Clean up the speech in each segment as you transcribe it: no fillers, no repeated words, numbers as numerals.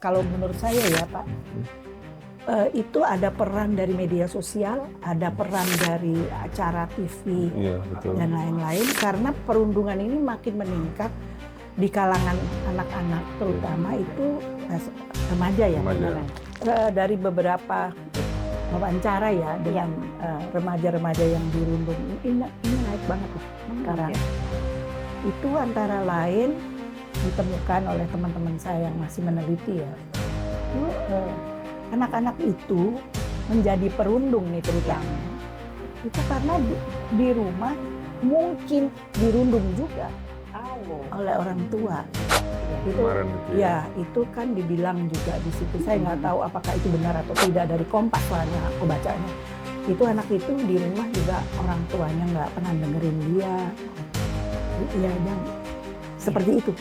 Kalau menurut saya ya Pak, itu ada peran dari media sosial, ada peran dari acara TV, Iya, betul. dan lain-lain, karena perundungan ini makin meningkat di kalangan anak-anak, terutama itu remaja ya. Remaja. Dari beberapa wawancara ya dengan remaja-remaja yang dirundung, ini naik banget loh sekarang. Itu antara lain ditemukan oleh teman-teman saya yang masih meneliti ya. Itu, anak-anak itu menjadi perundung nih terutama. Itu karena di rumah mungkin dirundung juga oleh orang tua. Itu, ya itu kan dibilang juga di situ. Saya nggak tahu apakah itu benar atau tidak, dari Kompas soalnya aku bacanya. Itu anak itu di rumah juga orang tuanya nggak pernah dengerin dia. Ya, dan seperti itu.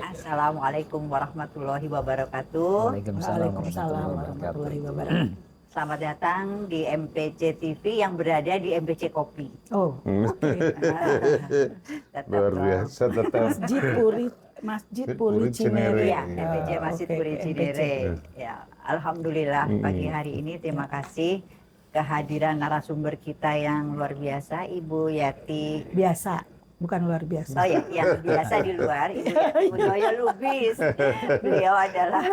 Assalamualaikum warahmatullahi wabarakatuh. Waalaikumsalam warahmatullahi wabarakatuh. Selamat datang di MPC TV yang berada di MPC Kopi. Oh, oke. Luar biasa tetap. Masjid Puri Cinere. Ya, MPC Masjid Oke, Puri Cinere. Ya, alhamdulillah pagi hari ini terima kasih kehadiran narasumber kita yang luar biasa, Ibu Yati. Biasa, bukan luar biasa. Oh ya, yang biasa di luar, Ibu Yati Udoyo Lubis. Beliau adalah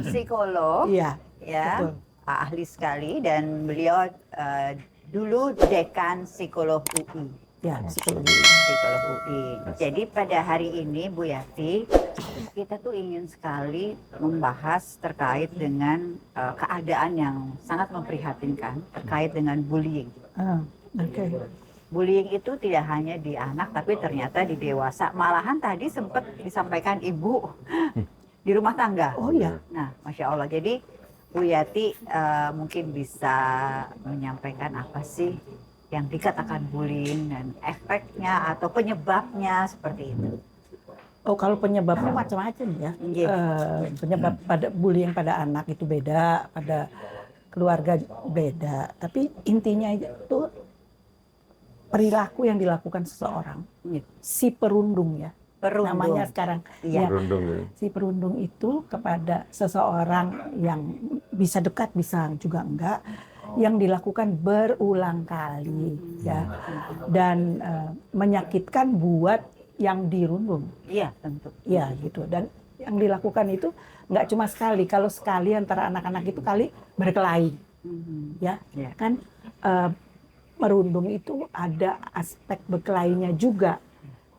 psikolog, Iya, ya, betul. ahli sekali, dan beliau dulu dekan psikolog UI. Ya, psikologi. Psikolog UI. Jadi pada hari ini Bu Yati, kita tuh ingin sekali membahas terkait dengan keadaan yang sangat memprihatinkan terkait dengan bullying. Oke. Bullying itu tidak hanya di anak, tapi ternyata di dewasa. Malahan tadi sempat disampaikan Ibu di rumah tangga. Oh ya. Nah, Masya Allah. Jadi Bu Yati mungkin bisa menyampaikan apa sih yang dikatakan bullying dan efeknya atau penyebabnya seperti itu. Oh, kalau penyebabnya macam-macam ya. Penyebab pada bullying pada anak itu beda, pada keluarga beda. Tapi intinya itu perilaku yang dilakukan seseorang, si perundung ya. Perundung. Namanya sekarang. Iya. Perundung ya. Si perundung itu kepada seseorang yang bisa dekat, bisa juga enggak, yang dilakukan berulang kali ya, dan menyakitkan buat yang dirundung. Iya, tentu. Ya gitu. Dan yang dilakukan itu nggak cuma sekali. Kalau sekali antara anak-anak itu kali berkelahi, ya Iya. kan. Merundung itu ada aspek berkelahinya juga,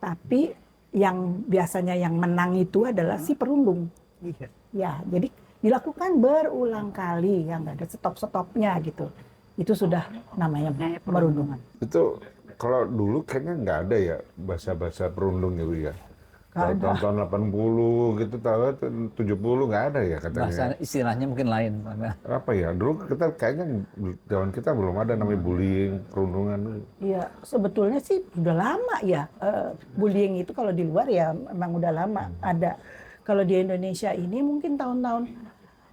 tapi yang biasanya yang menang itu adalah si perundung. Iya. Ya, jadi dilakukan berulang kali, yang nggak ada stop-stopnya gitu. Itu sudah namanya merundungan. Itu kalau dulu kayaknya nggak ada ya bahasa-bahasa perundung ya, Bu ya. Kalau tahun 80 gitu, tahun 70 nggak ada ya katanya. Bahasa istilahnya mungkin lain. Apa ya? Dulu kita kayaknya zaman kita belum ada namanya bullying, perundungan. Iya, sebetulnya sih udah lama ya. Bullying itu kalau di luar ya memang udah lama ada. Kalau di Indonesia ini mungkin tahun-tahun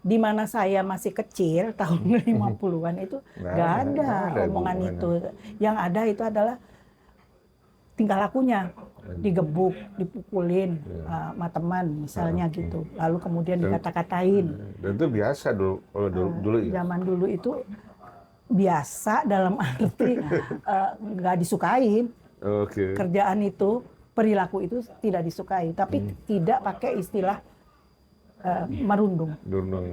di mana saya masih kecil, tahun 50-an itu nggak ada omongan itu. Yang ada itu adalah tingkah lakunya, digebuk, dipukulin sama teman misalnya gitu. Lalu kemudian dikata-katain. Dan itu biasa dulu, kalau dulu ya. Zaman dulu itu biasa dalam arti nggak disukain. Oke. Kerjaan itu, perilaku itu tidak disukai, tapi tidak pakai istilah merundung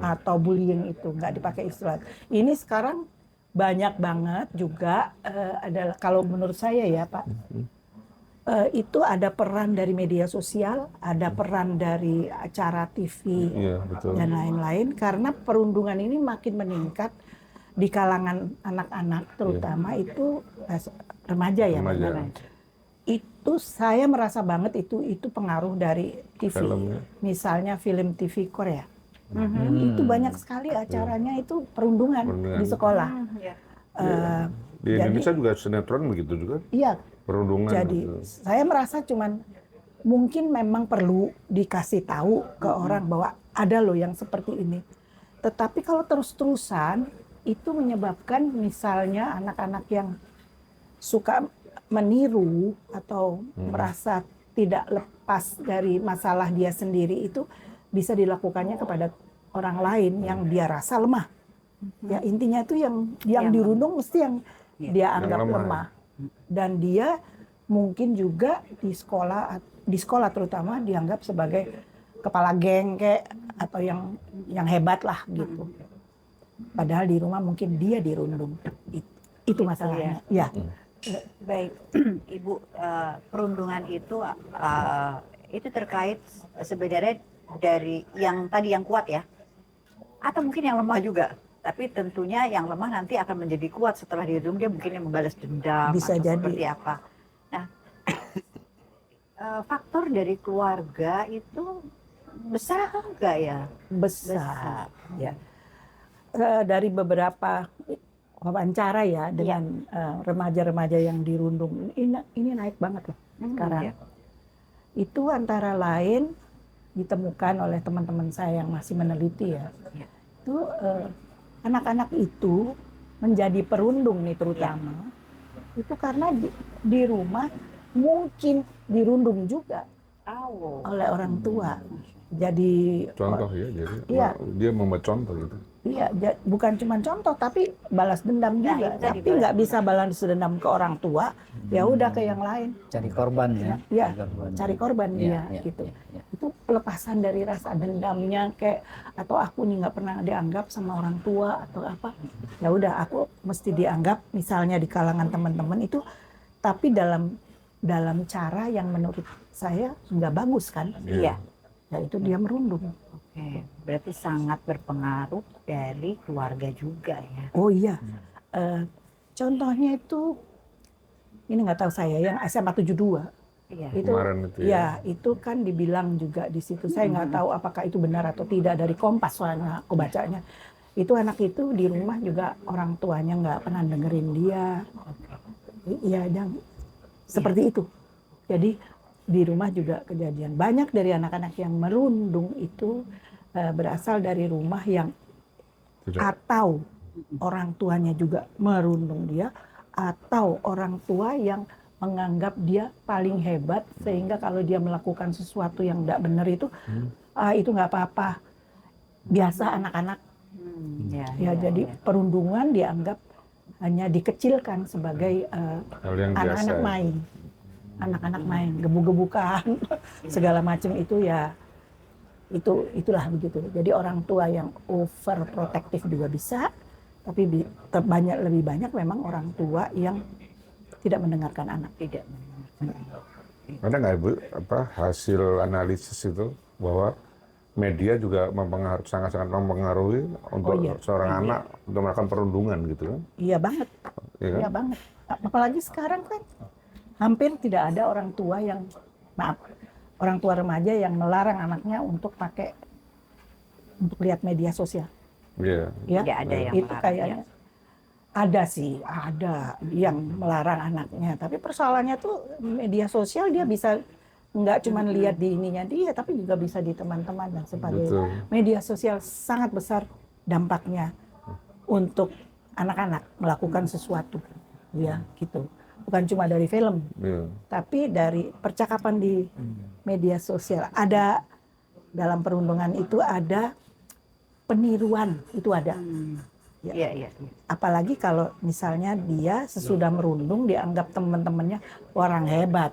atau bullying, itu nggak dipakai istilah. Ini sekarang banyak banget juga adalah, kalau menurut saya ya Pak, itu ada peran dari media sosial, ada peran dari acara TV Iya, betul. dan lain-lain, karena perundungan ini makin meningkat di kalangan anak-anak, terutama itu remaja ya. Remaja. benar. Itu saya merasa banget itu pengaruh dari TV. Filmnya. Misalnya film TV Korea. Itu banyak sekali acaranya itu perundungan di sekolah. Ya. Di Jadi- Indonesia juga sinetron begitu juga, Iya, perundungan. jadi gitu. saya merasa cuman mungkin memang perlu dikasih tahu ke orang bahwa ada loh yang seperti ini. Tetapi kalau terus-terusan itu menyebabkan misalnya anak-anak yang suka meniru atau merasa tidak lepas dari masalah dia sendiri itu bisa dilakukannya kepada orang lain yang dia rasa lemah. Ya intinya itu yang dirundung mesti yang dia anggap lemah. lemah. Dan dia mungkin juga di sekolah terutama dianggap sebagai kepala geng kayak atau yang hebat lah gitu. Padahal di rumah mungkin dia dirundung. Itu masalahnya. Ya. Baik, Ibu, perundungan itu terkait sebenarnya dari yang tadi yang kuat ya, atau mungkin yang lemah juga. Tapi tentunya yang lemah nanti akan menjadi kuat setelah dirundung, dia mungkin yang membalas dendam Bisa atau jadi. seperti apa. Nah, faktor dari keluarga itu besar atau enggak ya? Besar. Ya. Dari beberapa wawancara ya dengan remaja-remaja yang dirundung ini naik banget loh sekarang. Ya. Itu antara lain ditemukan oleh teman-teman saya yang masih meneliti ya. Ya. Itu anak-anak itu menjadi perundung nih terutama. Itu karena di rumah mungkin dirundung juga oleh orang tua. Jadi Contoh ya, jadi Iya. dia membuat contoh gitu. iya, bukan cuma contoh tapi balas dendam Nah, juga. itu tadi, Tapi nggak bisa balas dendam ke orang tua, ya udah ke yang lain. Cari korban ya. Ya, Cari korban. cari korban Iya, dia iya, gitu. iya, iya. Itu pelepasan dari rasa dendamnya kayak atau aku nih nggak pernah dianggap sama orang tua atau apa. Ya udah aku mesti dianggap misalnya di kalangan teman-teman itu, tapi dalam cara yang menurut saya nggak bagus kan. Iya. Ya itu dia merundung. Oke, berarti sangat berpengaruh dari keluarga juga ya. Oh iya. Contohnya itu ini nggak tahu saya yang SMA 72 Iya. itu Kemarin itu ya. ya itu kan dibilang juga di situ saya nggak tahu apakah itu benar atau tidak dari Kompas soalnya aku bacanya itu anak itu di rumah juga orang tuanya nggak pernah dengerin dia iya dan seperti itu jadi di rumah juga kejadian banyak dari anak-anak yang merundung itu berasal dari rumah yang Tidak. atau orang tuanya juga merundung dia atau orang tua yang menganggap dia paling hebat sehingga kalau dia melakukan sesuatu yang tidak benar itu itu nggak apa-apa biasa anak-anak ya jadi perundungan dianggap hanya dikecilkan sebagai Hal yang biasa. anak-anak main anak-anak main gebuk-gebukan segala macam itu ya itulah begitu jadi orang tua yang overprotective juga bisa tapi lebih banyak memang orang tua yang tidak mendengarkan anak. Tidak. Ada nggak Ibu hasil analisis itu bahwa media juga sangat-sangat mempengaruhi untuk iya. seorang anak untuk melakukan perundungan gitu kan? Iya banget, Iya kan? iya banget. Apalagi sekarang kan hampir tidak ada orang tua orang tua remaja yang melarang anaknya untuk lihat media sosial. Iya. Ya, Tidak ada yang itu melarang, kayaknya ada sih, ada yang melarang anaknya. Tapi persoalannya tuh media sosial dia bisa nggak cuma lihat di ininya dia, tapi juga bisa di teman-teman dan sebagainya. Betul. Media sosial sangat besar dampaknya untuk anak-anak melakukan sesuatu, ya gitu. Bukan cuma dari film, Iya. tapi dari percakapan di media sosial. Ada dalam perundungan itu ada peniruan, itu ada. Iya, iya. Apalagi kalau misalnya dia sesudah merundung dianggap teman-temannya orang hebat,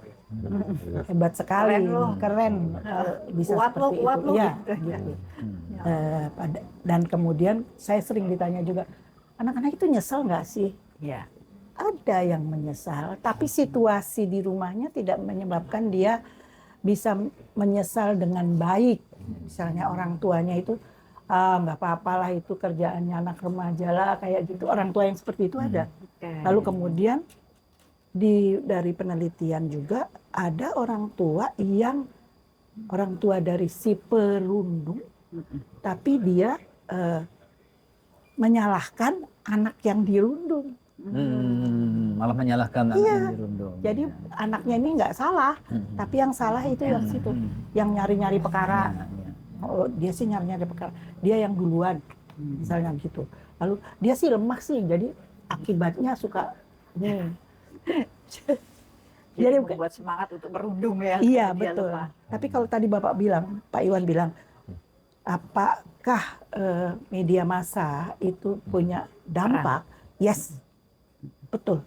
hebat sekali, Keren lo. keren, bisa Kuat lo, seperti kuat itu, lo, ya. gitu. Gitu. Dan kemudian saya sering ditanya juga, anak-anak itu nyesel nggak sih? Iya. ada yang menyesal, tapi situasi di rumahnya tidak menyebabkan dia bisa menyesal dengan baik. Misalnya orang tuanya itu, nggak apa-apalah itu kerjaannya anak remaja lah, kayak gitu. Orang tua yang seperti itu ada. Lalu kemudian dari penelitian juga ada orang tua dari si perundung, tapi dia menyalahkan anak yang dirundung. Malah menyalahkan anak Iya. yang dirundung. Jadi anaknya ini nggak salah, tapi yang salah itu yang situ, yang nyari-nyari perkara. Oh, dia sih nyari-nyari perkara, dia yang duluan, misalnya gitu. Lalu dia sih lemah sih, jadi akibatnya suka. Jadi membuat semangat untuk merundung ya. Iya karena dia betul. lemah. Tapi kalau tadi Bapak bilang, Pak Iwan bilang, apakah media massa itu punya dampak? Yes, betul.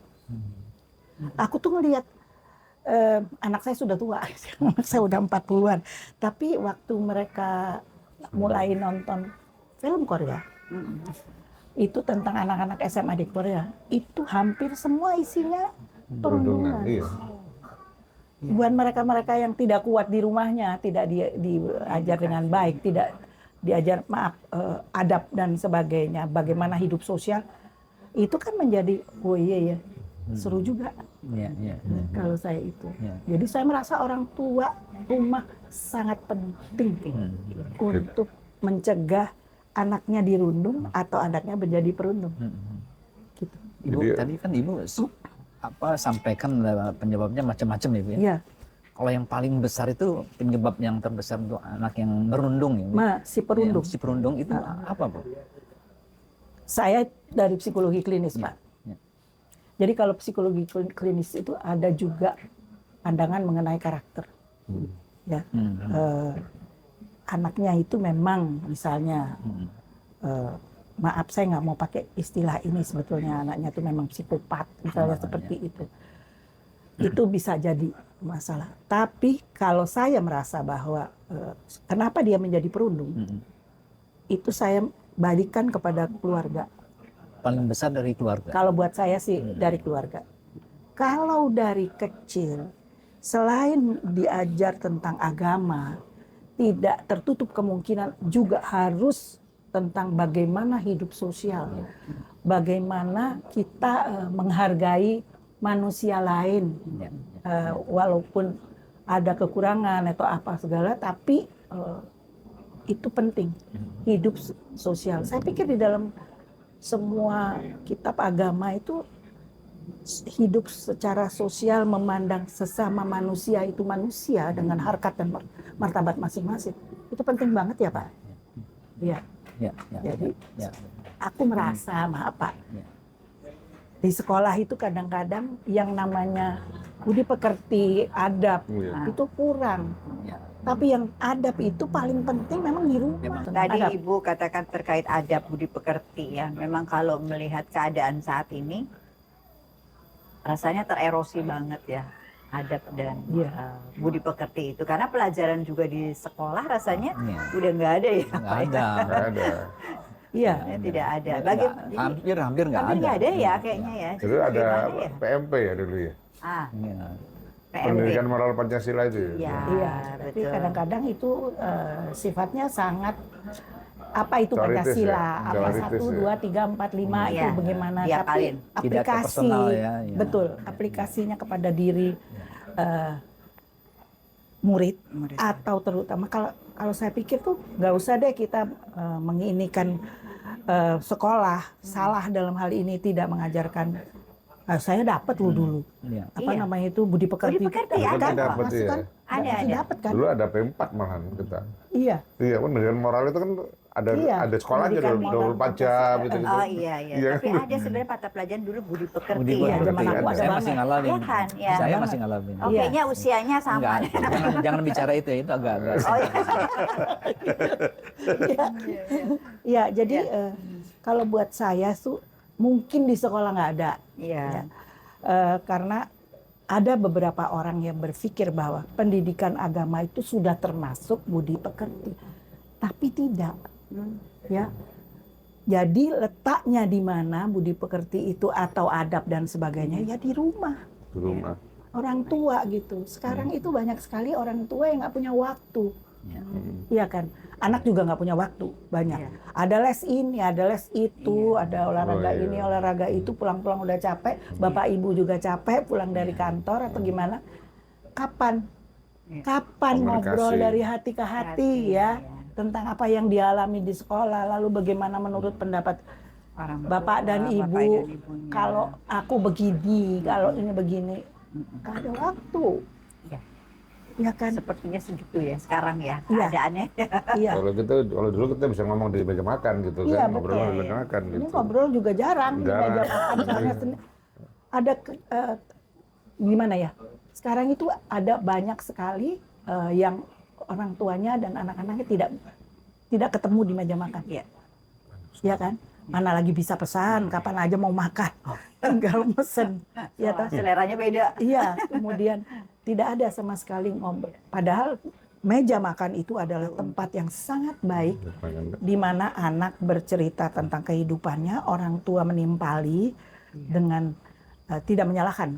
Aku tuh ngelihat anak saya sudah tua, anak saya udah 40-an. Tapi waktu mereka mulai nonton film Korea, itu tentang anak-anak SMA di Korea, itu hampir semua isinya perundungan. Iya. Buat mereka-mereka yang tidak kuat di rumahnya, tidak diajar dengan baik, tidak diajar adab dan sebagainya, bagaimana hidup sosial, itu kan menjadi iya ya, seru juga kalau saya itu. Jadi saya merasa orang tua rumah sangat penting untuk mencegah anaknya dirundung atau anaknya menjadi perundung. Gitu. Ibu tadi kan Ibu sampaikan penyebabnya macam-macam ya Bu ya. Iya. Kalau yang paling besar itu penyebab yang terbesar untuk anak yang merundung ya Bu? Si perundung. Si perundung itu apa Bu? Saya dari psikologi klinis, Pak. Ya. Jadi kalau psikologi klinis itu ada juga pandangan mengenai karakter. Ya. Anaknya itu memang misalnya, maaf saya nggak mau pakai istilah ini, sebetulnya anaknya itu memang psikopat, misalnya seperti itu. Itu bisa jadi masalah. Tapi kalau saya merasa bahwa kenapa dia menjadi perundung, itu saya balikan kepada keluarga. Paling besar dari keluarga. Kalau buat saya sih dari keluarga. Kalau dari kecil, selain diajar tentang agama, tidak tertutup kemungkinan juga harus tentang bagaimana hidup sosial, bagaimana kita menghargai manusia lain, walaupun ada kekurangan atau apa segala, tapi itu penting, hidup sosial. Saya pikir di dalam semua kitab agama itu hidup secara sosial, memandang sesama manusia itu manusia dengan harkat dan martabat masing-masing. Itu penting banget ya Pak. Iya. Jadi aku merasa, maaf Pak, di sekolah itu kadang-kadang yang namanya budi pekerti, adab itu kurang. Tapi yang adab itu paling penting memang di rumah. Tadi Adab. Ibu katakan terkait adab budi pekerti ya. Memang kalau melihat keadaan saat ini, rasanya tererosi banget ya adab dan budi pekerti itu. Karena pelajaran juga di sekolah rasanya udah nggak ada ya. Nggak ada. Nggak ada. Iya. Tidak ada. Hampir nggak ada. Nggak ada ya kayaknya ya. Dulu ada Gimana ya? PMP ya dulu ya. PMP. Pendidikan moral Pancasila itu ya. Iya, Tapi betul. kadang-kadang itu sifatnya sangat apa itu Teoritis Pancasila, ya, apa teoritis 1, 2, 3, 4, 5 itu Iya. bagaimana. Iya, Tapi Kalin. Tidak ke aplikasi, personal ya. betul, aplikasinya kepada diri murid atau terutama kalau saya pikir tuh nggak usah deh kita menginikan sekolah salah dalam hal ini tidak mengajarkan. Saya dapat dulu apa Iya. namanya itu budi pekerti. Budi pekerti Dapat ada. kan? Dapat, Masuk iya. kan? Ada. Dapat kan? Dulu ada P4 malahan kita. Iya. Iya kan pendidikan moral itu kan ada Iya, ada sekolahnya pendidikan moral 24 jam gitu. Oh iya. Iya. Tapi ada sebenarnya mata pelajaran dulu budi pekerti Budi ya. pekerti. zaman aku ada Saya masih banget. ngalamin. Iya kan, ya. Saya masih ngalamin. Oh, kayaknya usianya sama. Enggak, jangan bicara itu ya, itu agak-agak. Oh iya. Iya, jadi kalau buat saya tuh mungkin di sekolah nggak ada. Iya. Karena ada beberapa orang yang berpikir bahwa pendidikan agama itu sudah termasuk budi pekerti, tapi tidak, ya. Jadi letaknya di mana budi pekerti itu atau adab dan sebagainya ya di rumah Di rumah. orang tua gitu. Sekarang itu banyak sekali orang tua yang nggak punya waktu, Ya. iya kan? Anak juga nggak punya waktu banyak. Iya. Ada les ini, ada les itu, ada olahraga Oh, iya. ini, olahraga itu. Pulang-pulang udah capek, bapak ibu juga capek pulang dari kantor atau gimana? Kapan? Iya. Kapan Komunikasi. ngobrol dari hati ke hati ya? Iya. Tentang apa yang dialami di sekolah, lalu bagaimana menurut pendapat Orang bapak tua, dan bapak ibu, dan ibunya. kalau aku begini, kalau ini begini, gak ada waktu. Iya. Ya kan? Sepertinya segitu ya sekarang ya Iya. keadaannya. Iya. Kalau dulu kita bisa ngomong di meja makan gitu Iya, kan, ngobrol betul. di meja makan Ini gitu. ngobrol juga jarang di Jarang. meja makan. Soalnya ada gimana ya? Sekarang itu ada banyak sekali yang orang tuanya dan anak-anaknya tidak ketemu di meja makan. Iya. Ya kan? Mana lagi bisa pesan, kapan aja mau makan. Tinggal mesen. Ya toh? Seleranya beda. Iya, kemudian tidak ada sama sekali ngobrol. Padahal meja makan itu adalah tempat yang sangat baik di mana anak bercerita tentang kehidupannya, orang tua menimpali dengan tidak menyalahkan.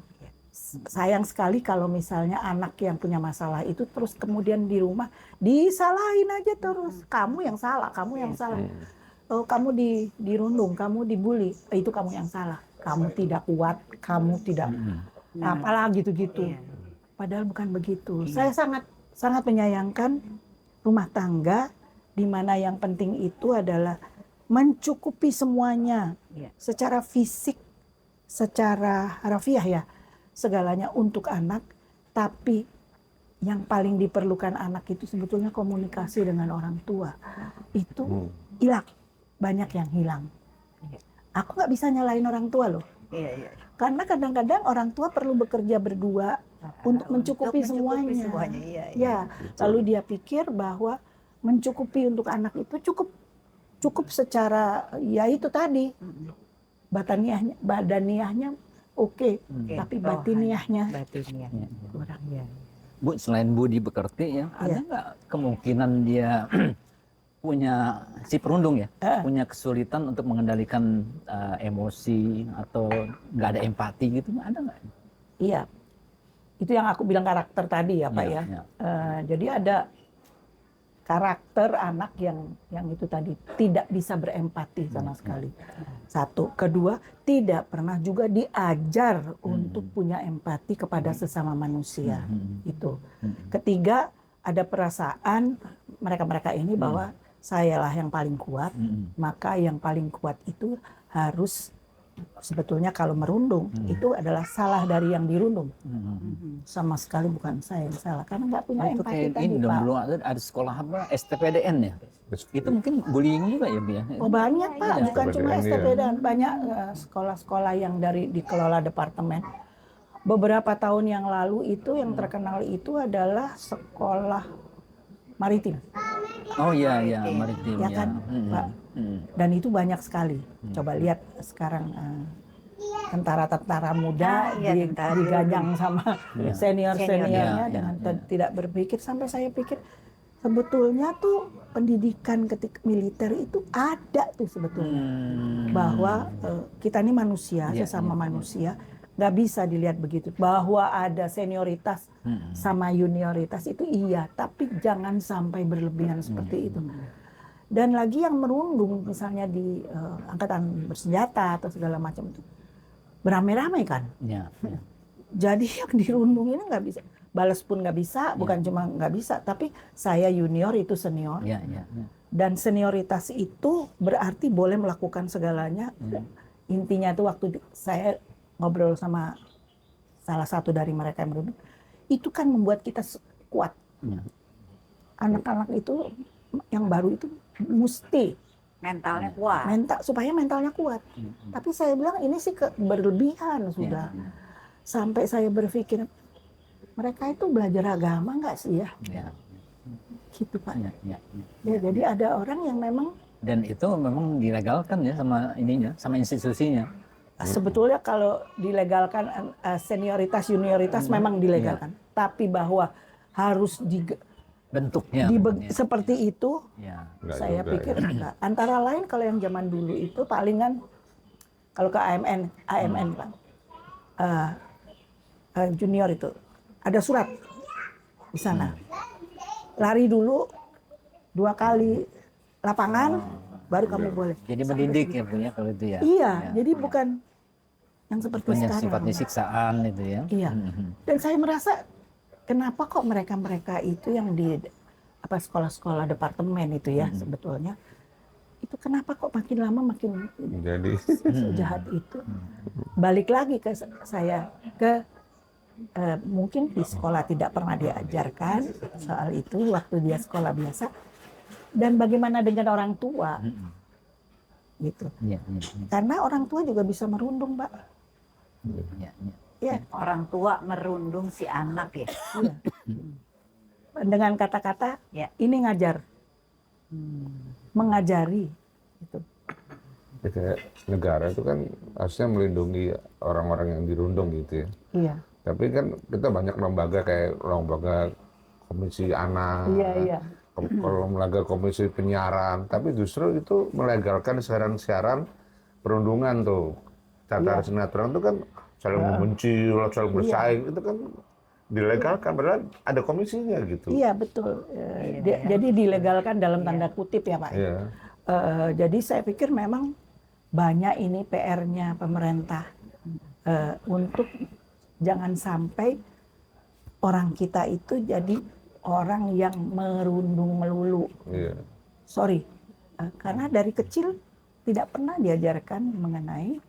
Sayang sekali kalau misalnya anak yang punya masalah itu terus kemudian di rumah disalahin aja terus. Kamu yang salah, kamu yang salah. Oh, kamu dirundung, kamu dibully, itu kamu yang salah. Kamu tidak kuat, kamu tidak apalah gitu-gitu. Iya. Padahal bukan begitu. Saya sangat menyayangkan rumah tangga di mana yang penting itu adalah mencukupi semuanya Iya. secara fisik, secara harfiah ya, segalanya untuk anak, tapi yang paling diperlukan anak itu sebetulnya komunikasi dengan orang tua. Itu hilang, banyak yang hilang. Aku nggak bisa nyalain orang tua loh, Iya, iya. karena kadang-kadang orang tua perlu bekerja berdua untuk mencukupi semuanya. Iya, iya. Ya, lalu dia pikir bahwa mencukupi untuk anak itu cukup secara ya itu tadi badaniahnya oke, tapi batiniahnya Batinnya. kurang. Iya. Bu, selain budi pekerti ya, ada nggak kemungkinan dia punya si perundung ya, punya kesulitan untuk mengendalikan emosi atau nggak ada empati gitu, ada nggak? Iya, itu yang aku bilang karakter tadi ya Pak Iya, ya. iya. Jadi ada karakter anak yang itu tadi tidak bisa berempati sama sekali. Satu, kedua tidak pernah juga diajar untuk punya empati kepada sesama manusia. Itu. Ketiga, ada perasaan mereka-mereka ini bahwa sayalah yang paling kuat, maka yang paling kuat itu harus sebetulnya kalau merundung itu adalah salah dari yang dirundung. Sama sekali bukan saya yang salah karena nggak punya Itu empati kayak tadi ini dong, Pak. dulu ada sekolah apa STPDN ya, itu mungkin bullying juga ya Bu ya? Oh banyak Pak, Iya. bukan cuma STPDN, STP dan banyak sekolah-sekolah yang dikelola departemen. Beberapa tahun yang lalu itu yang terkenal itu adalah sekolah maritim, Oh iya iya maritim ya kan Pak. Dan itu banyak sekali. Coba lihat sekarang tentara-tentara muda iya, tentara diganyang sama senior-seniornya Senior, dengan tidak berpikir. Sampai saya pikir sebetulnya tuh pendidikan ketika militer itu ada tuh sebetulnya. Bahwa kita ini manusia, sesama manusia, nggak bisa dilihat begitu. Bahwa ada senioritas sama junioritas itu iya, tapi jangan sampai berlebihan seperti itu. Dan lagi yang merundung misalnya di angkatan bersenjata atau segala macam itu beramai-ramai kan. Ya, ya. Jadi yang dirundung ini nggak bisa, balas pun nggak bisa, bukan cuma nggak bisa, tapi saya junior itu senior. Ya, ya, ya. Dan senioritas itu berarti boleh melakukan segalanya. Intinya itu waktu saya ngobrol sama salah satu dari mereka yang merundung, itu kan membuat kita kuat. Ya. Anak-anak itu yang baru itu mesti Mentalnya kuat. supaya mentalnya kuat. Tapi saya bilang ini sih berlebihan sudah. Sampai saya berpikir mereka itu belajar agama nggak sih ya? Ya. Gitu Pak. Ya, ya, ya. Ya, jadi ada orang yang memang Dan itu memang dilegalkan ya sama ininya, sama institusinya. sebetulnya kalau dilegalkan senioritas junioritas memang dilegalkan. Tapi bahwa harus bentuknya. seperti itu. Ya. Nggak Saya juga, pikir ya. enggak. Antara lain kalau yang zaman dulu itu palingan kalau ke AMN Pak, junior itu ada surat di sana. Lari dulu 2 kali lapangan, baru kamu boleh. Jadi mendidik ya punya kalau itu ya. Iya, Ya, jadi ya. bukan yang seperti Punya sekarang. sifatnya siksaan itu ya. Iya. Dan saya merasa kenapa kok mereka itu yang di sekolah-sekolah departemen itu ya sebetulnya itu kenapa kok makin lama makin Jadi sejahat itu. Balik lagi ke saya mungkin di sekolah tidak pernah diajarkan soal itu waktu dia sekolah biasa. Dan bagaimana dengan orang tua gitu. Ya, ya, ya. Karena orang tua juga bisa merundung, Pak. Ya, ya. Ya, Orang tua merundung si anak ya. iya. Dengan kata-kata Ya. ini ngajar, mengajari gitu. ya kayak negara itu kan harusnya melindungi orang-orang yang dirundung gitu ya. Iya. Tapi kan kita banyak lembaga kayak lembaga komisi anak, Iya. kalau lembaga komisi penyiaran, tapi justru itu melegalkan siaran-siaran perundungan tuh. Tataran Iya. sinetron itu kan saling membenci, saling bersaing, itu kan dilegalkan, padahal ada komisinya gitu. Iya, betul. Jadi dilegalkan dalam tanda kutip ya, Pak. Iya. Jadi saya pikir memang banyak ini PR-nya pemerintah untuk jangan sampai orang kita itu jadi orang yang merundung melulu. Iya. Sorry, karena dari kecil tidak pernah diajarkan mengenai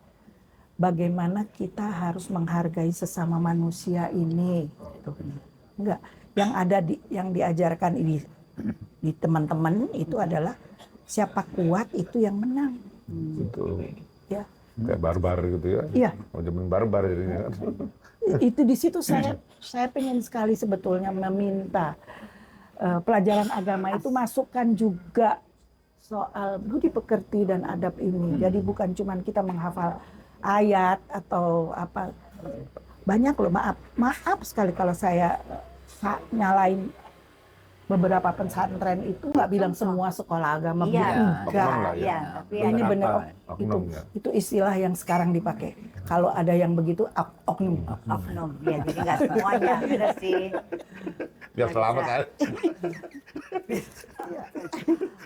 bagaimana kita harus menghargai sesama manusia ini. Gitu. Enggak, yang diajarkan ini di teman-teman itu adalah siapa kuat itu yang menang. Gitu. Ya, Kayak barbar gitu ya. Iya. Mau jamin barbar jadinya. itu di situ saya pengen sekali sebetulnya meminta pelajaran agama itu masukkan juga soal budi pekerti dan adab ini. Jadi bukan cuma kita menghafal ayat atau apa. Banyak loh, maaf sekali kalau saya nyalain beberapa pesantren itu nggak bilang semua sekolah agama Iya, enggak. Oknum lah ya. iya, tapi Ini ada benar Oknum ya. itu istilah yang sekarang dipakai. Kalau ada yang begitu oknum. oknum. Ya, jadi nggak semuanya, benar sih. Biar selamat kan.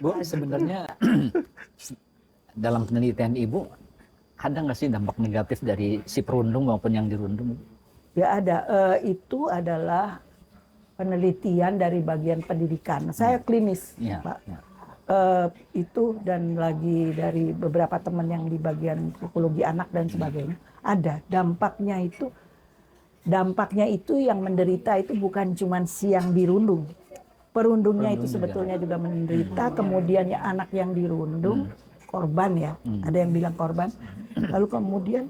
Bu, sebenarnya dalam penelitian Ibu ada nggak sih dampak negatif dari si perundung maupun yang dirundung? Ya ada. Itu adalah penelitian dari bagian pendidikan. Saya klinis, Ya, Pak. ya. Itu dan lagi dari beberapa teman yang di bagian psikologi anak dan sebagainya. Ada dampaknya itu yang menderita itu bukan cuma si yang dirundung. Perundungnya itu sebetulnya juga menderita. Kemudian ya anak yang dirundung, korban ya. Ada yang bilang korban. Lalu kemudian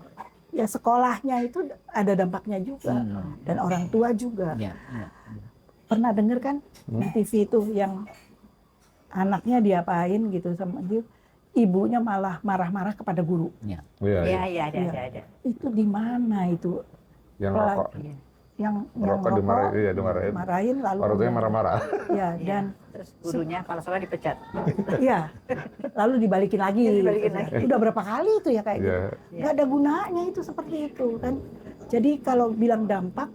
ya sekolahnya itu ada dampaknya juga. Dan orang tua juga. Ya, ya. Pernah dengar kan di TV itu yang anaknya diapain gitu sama dia, ibunya malah marah-marah kepada guru. Ya. Iya. Iya, Iya. iya, ada. Itu di mana itu? Yang rokok. Yang Rokok dimarahin, iya dimarahin. marahin lalu Orang tuanya marah-marah. ya dan Terus gurunya kalau salah dipecat. ya lalu dibalikin lagi. Dibalikin lagi. Udah berapa kali itu ya kayak Iya. gitu. Nggak ada gunanya itu seperti itu kan. Jadi kalau bilang dampak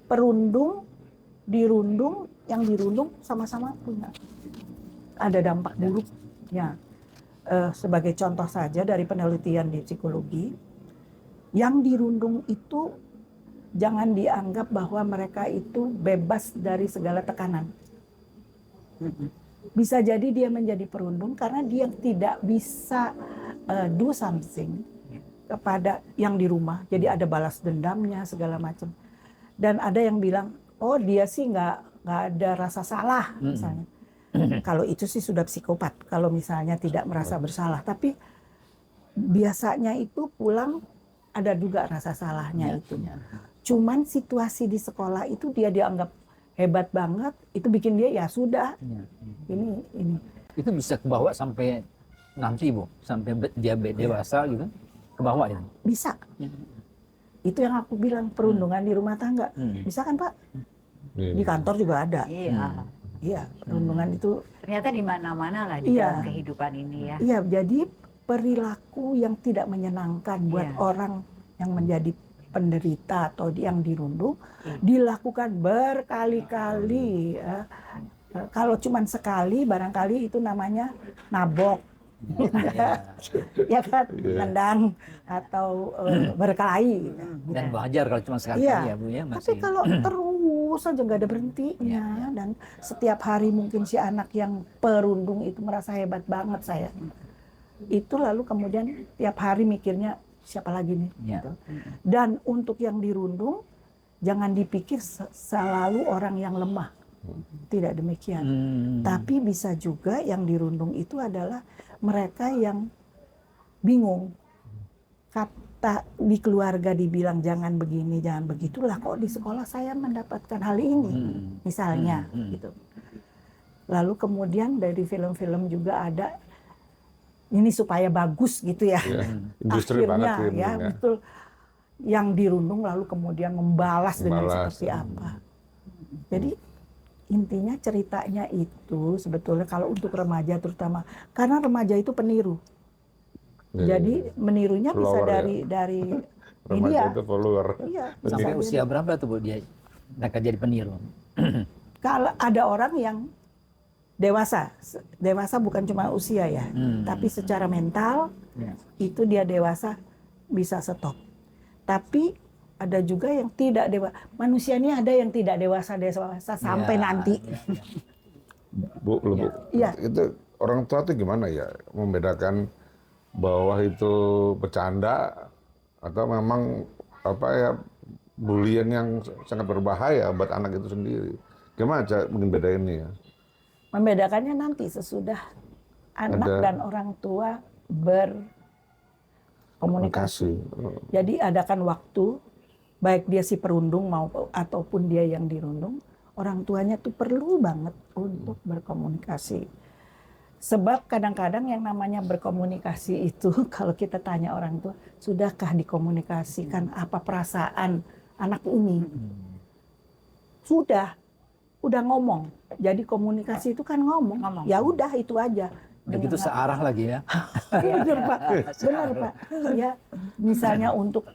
perundung, dirundung, yang dirundung sama-sama punya ada dampak buruknya. Sebagai contoh saja dari penelitian di psikologi, yang dirundung itu jangan dianggap bahwa mereka itu bebas dari segala tekanan. Bisa jadi dia menjadi perundung karena dia tidak bisa do something kepada yang di rumah. Jadi ada balas dendamnya segala macam. Dan ada yang bilang, oh dia sih nggak ada rasa salah misalnya. Kalau itu sih sudah psikopat. Kalau misalnya tidak merasa bersalah, tapi biasanya itu pulang ada juga rasa salahnya itu. Cuman situasi di sekolah itu dia dianggap hebat banget, itu bikin dia ya sudah. Ya. Ini. Itu bisa kebawa sampai nanti Bu, sampai dia dewasa gitu, kebawa itu. Bisa. Itu yang aku bilang perundungan di rumah tangga. Bisa kan Pak? Iya. Di kantor juga ada. Iya. Iya, perundungan itu. Ternyata di mana-mana lah di Iya. dalam kehidupan ini ya. Iya, jadi perilaku yang tidak menyenangkan buat Iya. orang yang menjadi penderita atau yang dirundung Iya. dilakukan berkali-kali. Ya. Kalau cuma sekali, barangkali itu namanya nabok, Ya. ya kan, Iya. nendang atau berkelahi. Dan wajar kalau cuma sekali Iya. ya Bu ya, Tapi masih. kalau terus aja nggak ada berhentinya dan setiap hari mungkin si anak yang perundung itu merasa hebat banget saya. Itu lalu kemudian tiap hari mikirnya siapa lagi nih. Ya. Gitu. Dan untuk yang dirundung jangan dipikir selalu orang yang lemah. Tidak demikian. Tapi bisa juga yang dirundung itu adalah mereka yang bingung. Kata di keluarga dibilang jangan begini, jangan begitulah, kok di sekolah saya mendapatkan hal ini, misalnya gitu. Lalu kemudian dari film-film juga ada ini supaya bagus gitu ya. Ya, industri banget Akhirnya ini, ya betul, yang dirundung lalu kemudian membalas dengan Membalas. seperti apa. Jadi intinya ceritanya itu sebetulnya kalau untuk remaja terutama, karena remaja itu peniru. Ya, Jadi menirunya bisa Follower ya. dari remaja media. itu follower. Iya, Sampai bisa usia berapa tuh Bu dia mereka jadi peniru? kalau ada orang yang dewasa, dewasa bukan cuma usia ya, tapi secara mental Ya. itu dia dewasa bisa stop. Tapi ada juga yang tidak dewasa. Manusia ini ada yang tidak dewasa sampai Ya, nanti. ya, ya. Bu, Bu, Iya. itu orang tua tuh gimana ya membedakan bahwa itu bercanda atau memang apa ya bulian yang sangat berbahaya buat anak itu sendiri. Gimana cara membedainnya ya? Membedakannya nanti sesudah anak Ada- dan orang tua berkomunikasi. Komunikasi. Jadi adakan waktu, baik dia si perundung ataupun dia yang dirundung, orang tuanya tuh perlu banget untuk berkomunikasi. Sebab kadang-kadang yang namanya berkomunikasi itu, kalau kita tanya orang tua, sudahkah dikomunikasikan apa perasaan anak ini? Sudah ngomong. Jadi komunikasi itu kan ngomong. Ngomong. Ya udah itu aja. Begitu Dengan searah lagi ya. benar Pak, benar Pak. Ya, misalnya untuk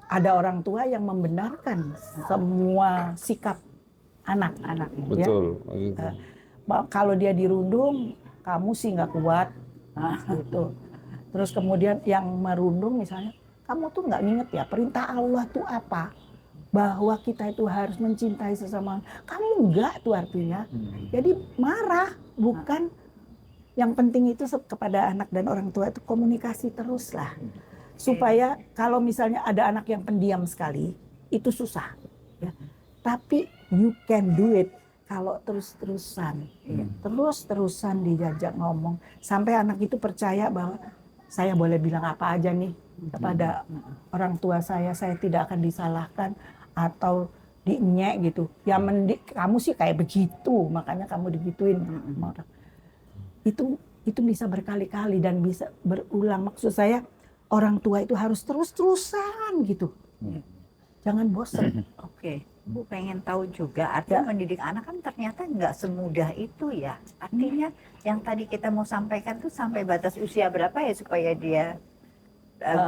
ada orang tua yang membenarkan semua sikap anak-anak, ya. Betul. Gitu. Kalau dia dirundung, kamu sih nggak kuat, gitu. Terus kemudian yang merundung misalnya, kamu tuh nggak nginget ya perintah Allah tuh apa? Bahwa kita itu harus mencintai sesama. Kamu enggak tuh artinya. Jadi marah, bukan. Yang penting itu kepada anak dan orang tua itu komunikasi terus lah. Supaya kalau misalnya ada anak yang pendiam sekali, itu susah. Ya. Tapi you can do it kalau terus-terusan. Terus-terusan diajak ngomong. Sampai anak itu percaya bahwa saya boleh bilang apa aja nih kepada orang tua saya tidak akan disalahkan atau dinyek gitu. Ya kamu sih kayak begitu, makanya kamu digituin. Itu bisa berkali-kali dan bisa berulang. Maksud saya orang tua itu harus terus-terusan gitu. Jangan bosan. Oke, Bu pengen tahu juga artinya mendidik anak kan ternyata nggak semudah itu ya. Artinya yang tadi kita mau sampaikan tuh sampai batas usia berapa ya supaya dia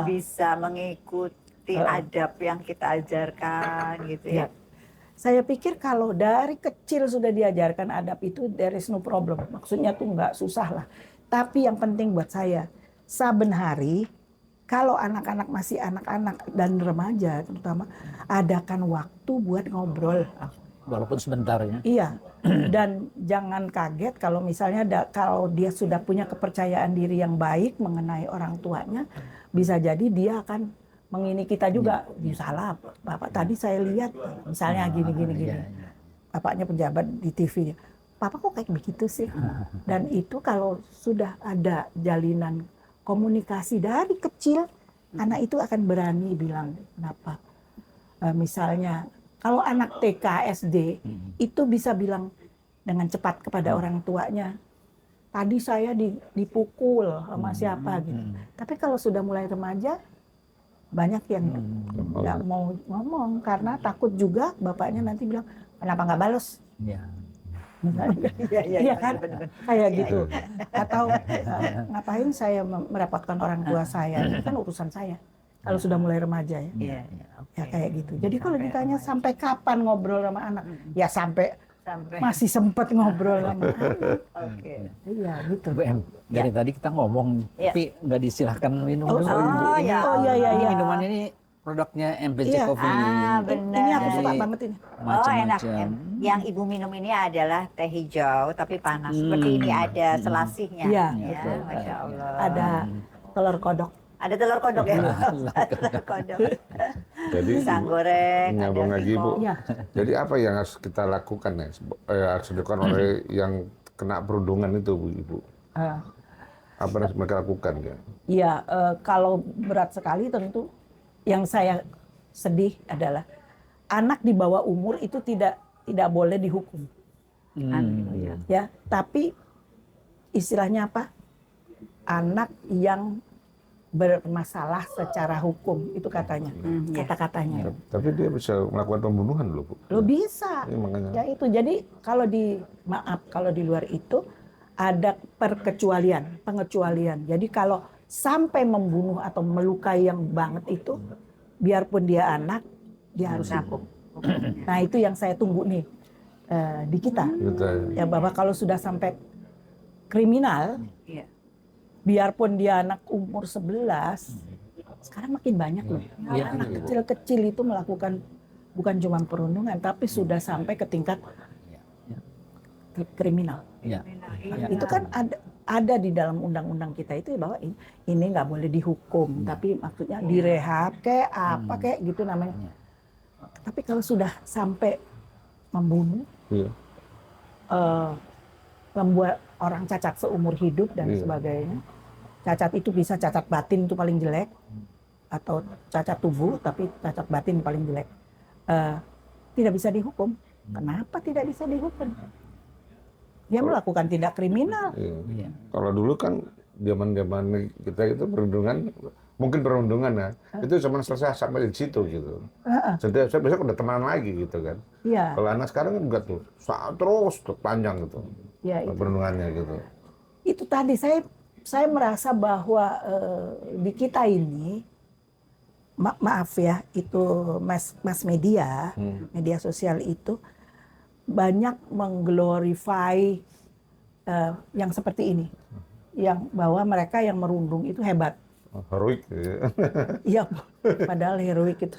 bisa mengikuti adab yang kita ajarkan gitu ya. Saya pikir kalau dari kecil sudah diajarkan adab itu there is no problem. Maksudnya tuh nggak susah lah. Tapi yang penting buat saya, saben hari kalau anak-anak masih anak-anak dan remaja terutama, adakan waktu buat ngobrol. Walaupun sebentar ya. Iya, dan jangan kaget kalau misalnya kalau dia sudah punya kepercayaan diri yang baik mengenai orang tuanya, bisa jadi dia akan mengini kita juga. Ya, salah, Bapak tadi saya lihat misalnya gini. Bapaknya pejabat di TV, Papa kok kayak begitu sih? Dan itu kalau sudah ada jalinan komunikasi dari kecil, anak itu akan berani bilang kenapa. Misalnya kalau anak TK, SD itu bisa bilang dengan cepat kepada orang tuanya, tadi saya dipukul sama siapa gitu. Tapi kalau sudah mulai remaja, banyak yang nggak mau ngomong karena takut juga bapaknya nanti bilang kenapa nggak balas. Ya. misalnya. Iya kan, kayak gitu. Atau ngapain saya merepotkan orang tua saya? Ini kan urusan saya. Kalau sudah mulai remaja ya. Iya. Ya kayak gitu. Jadi kalau ditanya sampai kapan ngobrol sama anak, ya sampai masih sempat ngobrol sama anak. Oke. Iya gitu. Bu Em, dari tadi kita ngomong, Ya. tapi nggak disilahkan minum Oh, dulu. oh, Bu. Ini, ya. Oh, iya, iya, ini iya. minuman ini produknya MPC Iya. Coffee. Ah, benar. Ini aku suka Jadi, banget ini. Oh enak. macam-macam. Yang ibu minum ini adalah teh hijau tapi panas. Hmm. Seperti ini ada selasihnya. Iya, Ya, betul. Masya Allah. Ada telur kodok. Ada telur kodok ya. Telur Ada telur kodok. Jadi Pisang goreng. nyambung ada lagi Bu. singkong. Iya. Jadi apa yang harus kita lakukan ya? Harus dilakukan oleh yang kena perundungan itu Bu Ibu. Eh, Apa yang harus mereka lakukan ya? Iya, kalau berat sekali tentu yang saya sedih adalah anak di bawah umur itu tidak boleh dihukum, Iya. ya. Tapi istilahnya apa? Anak yang bermasalah secara hukum itu katanya, Ya. kata-katanya. Tapi dia bisa melakukan pembunuhan loh Bu. Lo bisa, Ini makanya. ya itu. Jadi kalau di luar itu ada pengecualian. Jadi kalau sampai membunuh atau melukai yang banget itu, biarpun dia anak, dia harus hukum. Nah itu yang saya tunggu nih di kita. Gitu. Ya bahwa kalau sudah sampai kriminal, Iya. biarpun dia anak umur 11, sekarang makin banyak loh. Iya. Anak kecil-kecil itu melakukan bukan cuma perundungan, tapi sudah sampai ke tingkat kriminal. Iya. Itu kan ada di dalam undang-undang kita itu bahwa ini nggak boleh dihukum, tapi maksudnya direhab kayak apa kayak gitu namanya. Tapi kalau sudah sampai membunuh, Iya. membuat orang cacat seumur hidup dan Iya. sebagainya. Cacat itu bisa cacat batin itu paling jelek, atau cacat tubuh tapi cacat batin paling jelek. Tidak bisa dihukum. Kenapa tidak bisa dihukum? Dia melakukan tindak kriminal. Iya. Iya. Kalau dulu kan zaman kita itu perundungan, mungkin perundungan ya, itu cuma selesai sampai di situ gitu. Setiap saya besok udah teman lagi gitu kan. Iya, Kalau anak sekarang kan enggak tuh, terus tuh, panjang gitu ya itu. perundungannya gitu. Itu tadi saya merasa bahwa di kita ini maaf ya, itu mass media, media sosial itu banyak mengglorify yang seperti ini, yang bahwa mereka yang merundung itu hebat. Heroik. Ya. Iya, padahal heroik itu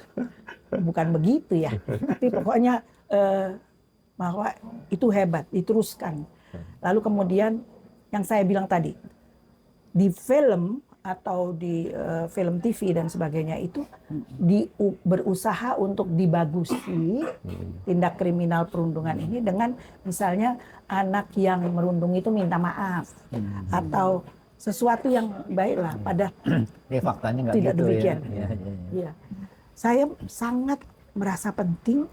bukan begitu ya. Tapi pokoknya bahwa itu hebat, diteruskan. Lalu kemudian yang saya bilang tadi, di film atau di film TV dan sebagainya itu berusaha untuk dibagusi tindak kriminal perundungan ini dengan misalnya anak yang merundung itu minta maaf atau sesuatu yang baiklah, pada Ya, faktanya nggak tidak gitu demikian. ya. Iya, iya, iya. Iya. Saya sangat merasa penting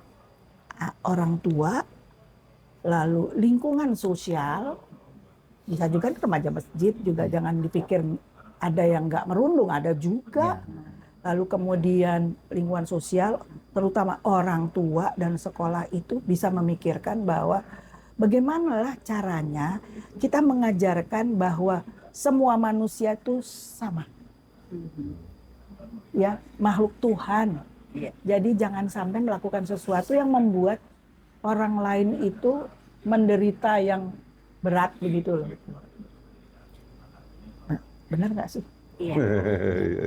orang tua, lalu lingkungan sosial, bisa juga remaja masjid juga jangan dipikir ada yang nggak merundung, ada juga. Lalu kemudian lingkungan sosial, terutama orang tua dan sekolah itu bisa memikirkan bahwa bagaimanalah caranya kita mengajarkan bahwa semua manusia itu sama. Ya, makhluk Tuhan. Iya. Jadi jangan sampai melakukan sesuatu yang membuat orang lain itu menderita yang berat begitu loh. Nah, benar nggak sih? Iya.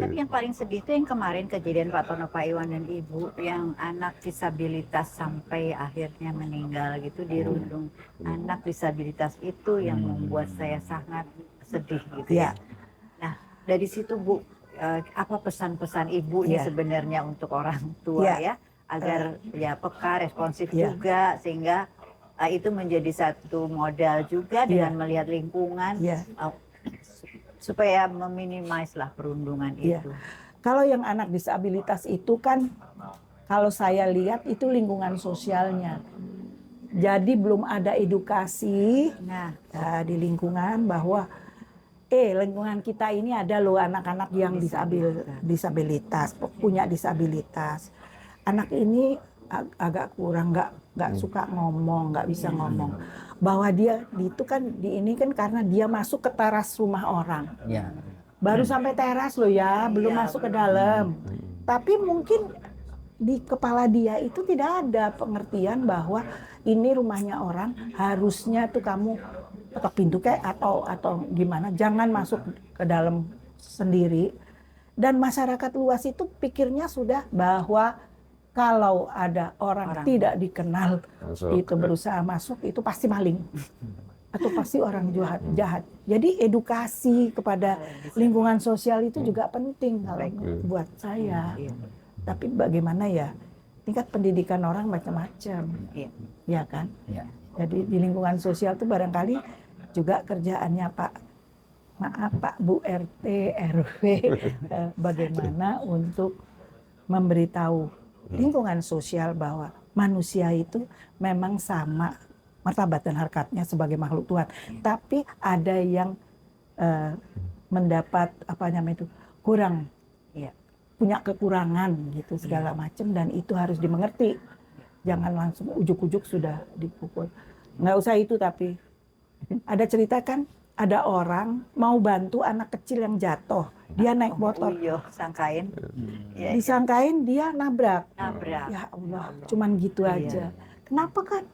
Tapi yang paling sedih itu yang kemarin kejadian Pak Tono, Pak Iwan dan Ibu yang anak disabilitas sampai akhirnya meninggal gitu dirundung. Anak disabilitas itu yang membuat saya sangat sedih gitu ya. Nah, dari situ Bu, apa pesan-pesan Ibu nih Iya. sebenarnya untuk orang tua Iya. ya agar ya peka, responsif Iya. juga sehingga itu menjadi satu modal juga dengan melihat lingkungan. Iya. Supaya meminimais lah perundungan Iya. itu. Kalau yang anak disabilitas itu kan, kalau saya lihat itu lingkungan sosialnya. Jadi belum ada edukasi Nah, di lingkungan bahwa lingkungan kita ini ada loh anak-anak yang disabilitas, punya disabilitas. Anak ini agak kurang, nggak suka ngomong, nggak bisa ngomong. Bahwa dia itu kan ini kan karena dia masuk ke teras rumah orang. Ya. Baru sampai teras loh ya, belum masuk ke dalam. Tapi mungkin di kepala dia itu tidak ada pengertian bahwa ini rumahnya orang, harusnya tuh kamu ketok pintu kayak atau gimana, jangan masuk ke dalam sendiri. Dan masyarakat luas itu pikirnya sudah bahwa kalau ada orang tidak dikenal itu berusaha masuk, itu pasti maling atau pasti orang jahat. Jadi edukasi kepada lingkungan sosial itu juga penting kalau buat saya. Tapi bagaimana ya, tingkat pendidikan orang macam-macam, ya kan? Ya. Jadi di lingkungan sosial itu barangkali juga kerjaannya Pak Bu RT RW bagaimana untuk memberitahu lingkungan sosial bahwa manusia itu memang sama martabat dan harkatnya sebagai makhluk Tuhan, tapi ada yang mendapat kurang, punya kekurangan gitu segala macam, dan itu harus dimengerti. Jangan langsung ujuk-ujuk sudah dipukul. Nggak usah itu, tapi ada cerita kan, ada orang mau bantu anak kecil yang jatuh, dia naik motor, sangkain, disangkain dia nabrak. nabrak. Ya Allah, cuman gitu aja.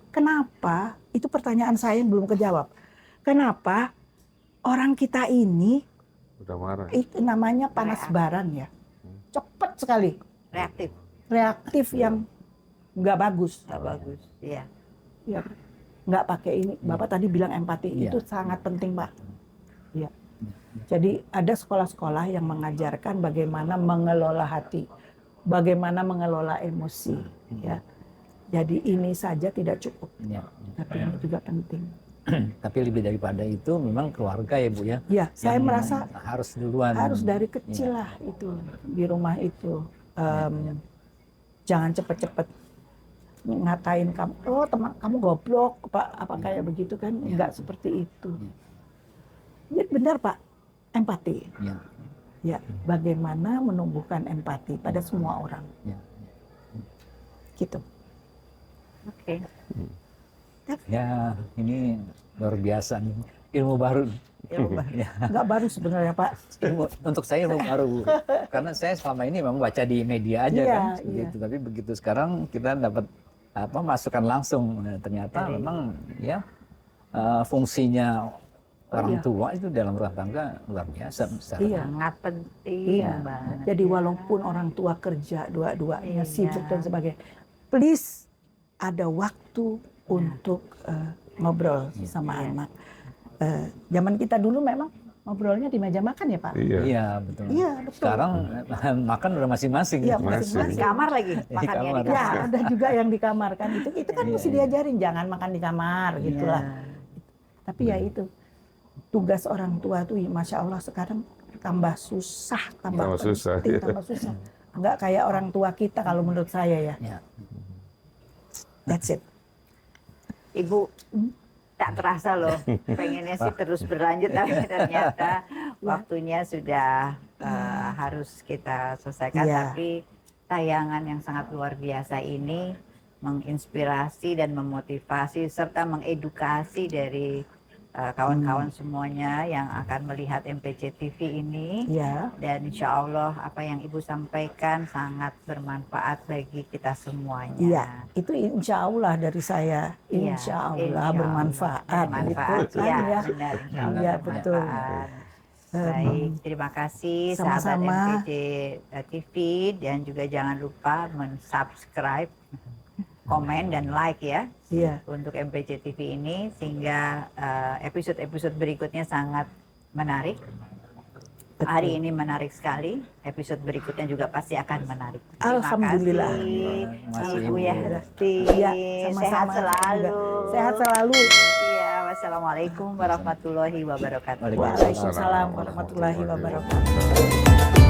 Kenapa? Itu pertanyaan saya yang belum kejawab. Kenapa orang kita ini Udah marah. itu namanya panas baran ya, cepat sekali, reaktif yang nggak bagus. Nggak bagus, iya. Ya, nggak pakai ini. Bapak tadi bilang empati, Iya. itu sangat penting, Pak. Ya. Jadi ada sekolah-sekolah yang mengajarkan bagaimana mengelola hati, bagaimana mengelola emosi. Ya. Jadi ini saja tidak cukup, Ya. tapi ini juga penting. Tapi lebih daripada itu memang keluarga ya Bu ya. Ya, saya Yang merasa harus duluan. harus dari kecil lah itu di rumah itu. Jangan cepet-cepet ngatain kamu, oh teman kamu goblok, apa kayak begitu kan? Enggak seperti itu. Ya, benar Pak, empati. Ya. Ya, bagaimana menumbuhkan empati pada semua orang. Ya. Gitu. Oke. Ya, ini luar biasa nih. Ilmu baru. Ya. Enggak baru sebenarnya Pak. Untuk saya ilmu baru, Bu. Karena saya selama ini memang baca di media aja Iya, kan, iya. gitu. Tapi begitu sekarang kita dapat masukan langsung. Nah, ternyata memang ya fungsinya orang tua itu dalam rumah tangga luar biasa. Iya. Sangat penting Iya. banget. Jadi walaupun orang tua kerja dua-duanya Iya. sibuk dan sebagainya, please ada waktu untuk ngobrol sama anak. Zaman kita dulu memang ngobrolnya di meja makan ya Pak. Iya. Iya, betul. Iya, betul. Sekarang makan udah masing-masing. Iya, Di masing-masing. kamar lagi, makannya kamar. di Ya, kamar. ada juga yang di kamar kan. Itu kan Iya, mesti iya. diajarin, jangan makan di kamar gitulah. Tapi ya itu tugas orang tua tuh, masya Allah sekarang tambah susah, Tambah penting, susah, iya. tambah susah. Enggak kayak orang tua kita kalau menurut saya ya. Ya. That's it. Ibu, tak terasa loh, pengennya sih terus berlanjut, tapi ternyata waktunya sudah harus kita selesaikan. Iya. Tapi tayangan yang sangat luar biasa ini menginspirasi dan memotivasi serta mengedukasi dari kawan-kawan semuanya yang akan melihat MPC TV ini. Ya. Dan insya Allah apa yang Ibu sampaikan sangat bermanfaat bagi kita semuanya. Iya, itu insya Allah dari saya, Iya, insya Allah insya Allah bermanfaat, bermanfaat, gitu kan iya, ya. benar, insya Allah Iya, betul. bermanfaat. Baik, terima kasih sahabat Sama-sama. MPC TV, dan juga jangan lupa men-subscribe, komen dan like ya Iya. untuk MPC TV ini, sehingga episode-episode berikutnya sangat menarik. Betul. Hari ini menarik sekali, episode berikutnya juga pasti akan menarik. Alhamdulillah. Terima kasih, Masih Ibu Ibu. Yasti. Iya, Sehat sama-sama selalu. juga. Sehat selalu. Iya, wassalamualaikum warahmatullahi wabarakatuh. Waalaikumsalam warahmatullahi wabarakatuh.